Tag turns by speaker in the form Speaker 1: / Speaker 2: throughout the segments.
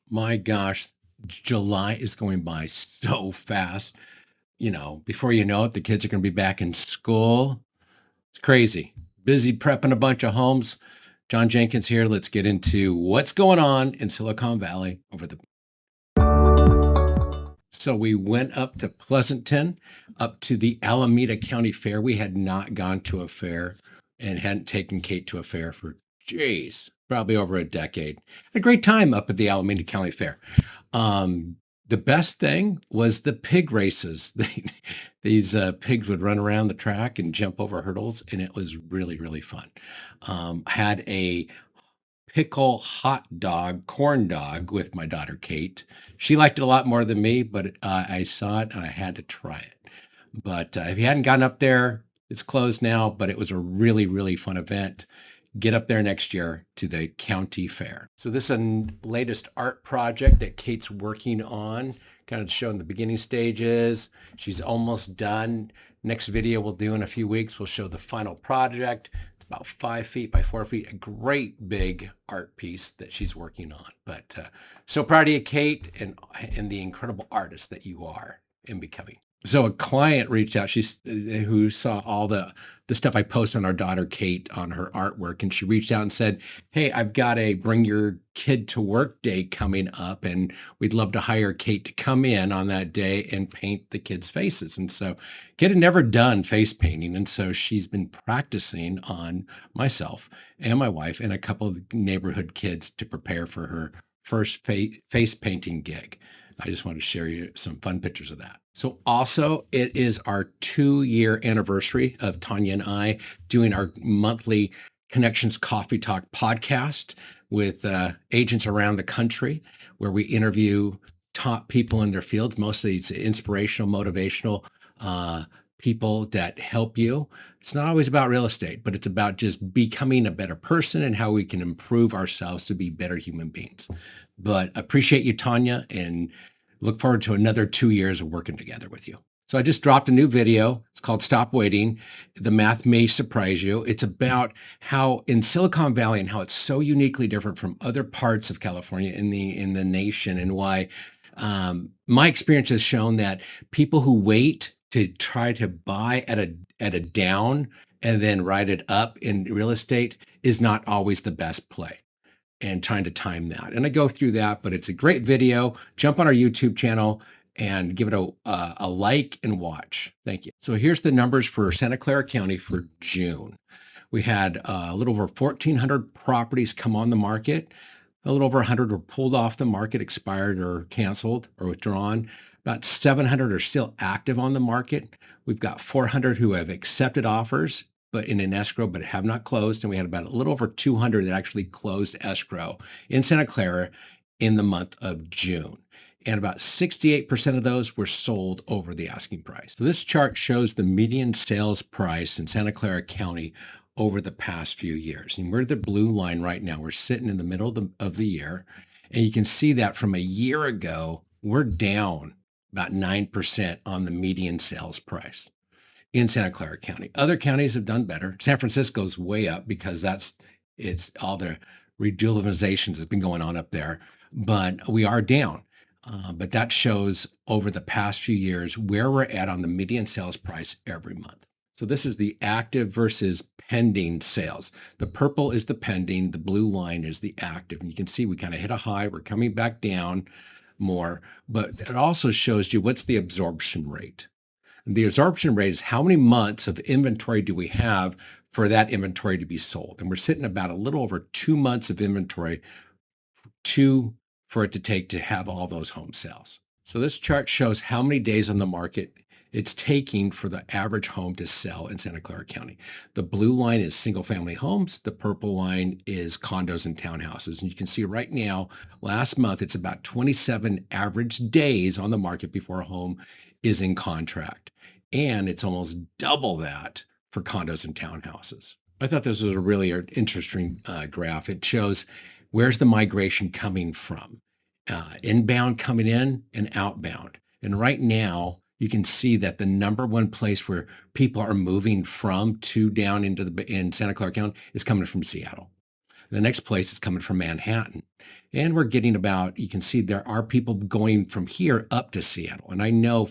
Speaker 1: My gosh, July is going by so fast. Before you know it, the kids are going to be back in school. It's crazy. Busy prepping a bunch of homes. John Jenkins here. Let's get into what's going on in Silicon Valley over the. So we went up to Pleasanton, up to the Alameda County Fair. We had not gone to a fair and hadn't taken Kate to a fair for, geez, probably over a decade. A great time up at the Alameda County Fair. The best thing was the pig races. These pigs would run around the track and jump over hurdles, and it was really, really fun. Had a pickle hot dog, corn dog with my daughter Kate. She liked it a lot more than me, but I saw it and I had to try it. But if you hadn't gotten up there, it's closed now, but it was a really, really fun event. Get up there next year to the county fair. So this is a latest art project that Kate's working on, kind of showing the beginning stages. She's almost done. Next video we'll do in a few weeks, we'll show the final project. It's about 5 feet by 4 feet, a great big art piece that she's working on. But so proud of you, Kate, and the incredible artist that you are in becoming. So a client reached out, who saw all the stuff I post on our daughter Kate on her artwork, and she reached out and said, "Hey, I've got a bring your kid to work day coming up, and we'd love to hire Kate to come in on that day and paint the kids' faces." And so Kate had never done face painting, and so she's been practicing on myself and my wife and a couple of neighborhood kids to prepare for her first face painting gig. I just want to share you some fun pictures of that. So also, it is our 2-year anniversary of Tanya and I doing our monthly Connections Coffee Talk podcast with agents around the country, where we interview top people in their fields. Mostly it's inspirational, motivational people that help you. It's not always about real estate, but it's about just becoming a better person and how we can improve ourselves to be better human beings. But appreciate you, Tanya, and look forward to another 2 years of working together with you. So I just dropped a new video. It's called Stop Waiting. The math may surprise you. It's about how in Silicon Valley and how it's so uniquely different from other parts of California in the nation, and why my experience has shown that people who wait to try to buy at a down and then ride it up in real estate is not always the best play, and trying to time that. And I go through that, but it's a great video. Jump on our YouTube channel and give it a like and watch. Thank you. So here's the numbers for Santa Clara County for June. We had a little over 1,400 properties come on the market. A little over 100 were pulled off the market, expired or canceled or withdrawn. About 700 are still active on the market. We've got 400 who have accepted offers but in an escrow, but have not closed. And we had about a little over 200 that actually closed escrow in Santa Clara in the month of June. And about 68% of those were sold over the asking price. So this chart shows the median sales price in Santa Clara County over the past few years. And we're the blue line right now. We're sitting in the middle of the year. And you can see that from a year ago, we're down about 9% on the median sales price in Santa Clara County. Other counties have done better. San Francisco's way up because it's all the redualizations that's been going on up there, but we are down. But that shows over the past few years where we're at on the median sales price every month. So this is the active versus pending sales. The purple is the pending, the blue line is the active. And you can see we kind of hit a high, we're coming back down more, but it also shows you what's the absorption rate. The absorption rate is how many months of inventory do we have for that inventory to be sold. And we're sitting about a little over 2 months of inventory for it to take to have all those home sales. So this chart shows how many days on the market it's taking for the average home to sell in Santa Clara County. The blue line is single family homes. The purple line is condos and townhouses. And you can see right now, last month, it's about 27 average days on the market before a home is in contract. And it's almost double that for condos and townhouses. I thought this was a really interesting graph. It shows where's the migration coming from, inbound coming in and outbound. And right now, you can see that the number one place where people are moving from to down in Santa Clara County is coming from Seattle. The next place is coming from Manhattan. And we're getting about, you can see there are people going from here up to Seattle. And I know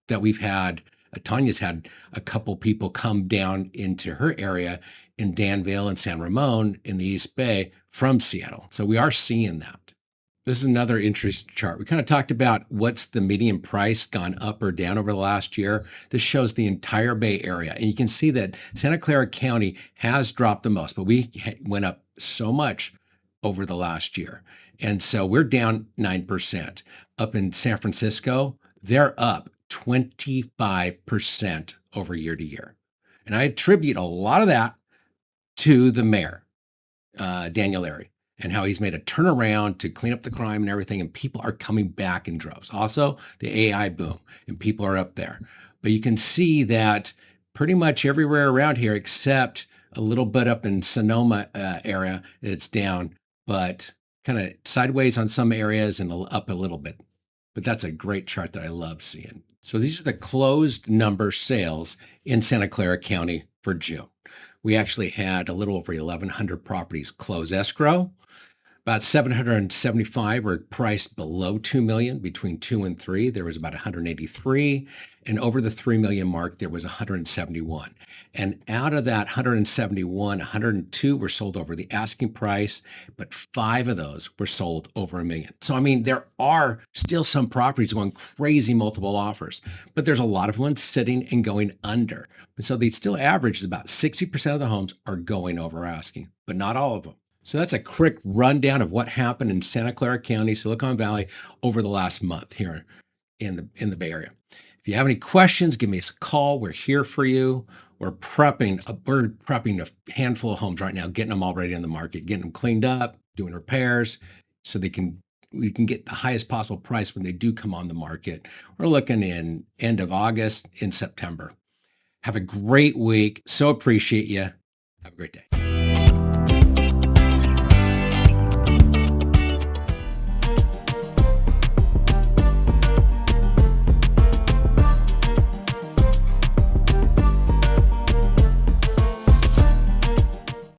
Speaker 1: that Tanya's had a couple people come down into her area in Danville and San Ramon in the East Bay from Seattle. So we are seeing that. This is another interesting chart. We kind of talked about what's the median price gone up or down over the last year. This shows the entire Bay Area. And you can see that Santa Clara County has dropped the most, but we went up so much over the last year. And so we're down 9%. Up in San Francisco, they're up 25% over year to year. And I attribute a lot of that to the mayor, Daniel Larry, and how he's made a turnaround to clean up the crime and everything. And people are coming back in droves. Also, the AI boom, and people are up there. But you can see that pretty much everywhere around here, except a little bit up in Sonoma area, it's down, but kind of sideways on some areas and up a little bit. But that's a great chart that I love seeing. So these are the closed number sales in Santa Clara County for June. We actually had a little over 1,100 properties close escrow. About 775 were priced below 2 million, between 2 and 3. There was about 183, and over the 3 million mark, there was 171. And out of that 171, 102 were sold over the asking price, but 5 of those were sold over $1 million. So, I mean, there are still some properties going crazy multiple offers, but there's a lot of ones sitting and going under. And so they still average about 60% of the homes are going over asking, but not all of them. So that's a quick rundown of what happened in Santa Clara County, Silicon Valley over the last month here in the Bay Area. If you have any questions, give me a call. We're here for you. We're prepping a handful of homes right now, getting them already on the market, getting them cleaned up, doing repairs so we can get the highest possible price when they do come on the market. We're looking in end of August, in September. Have a great week. So appreciate you. Have a great day.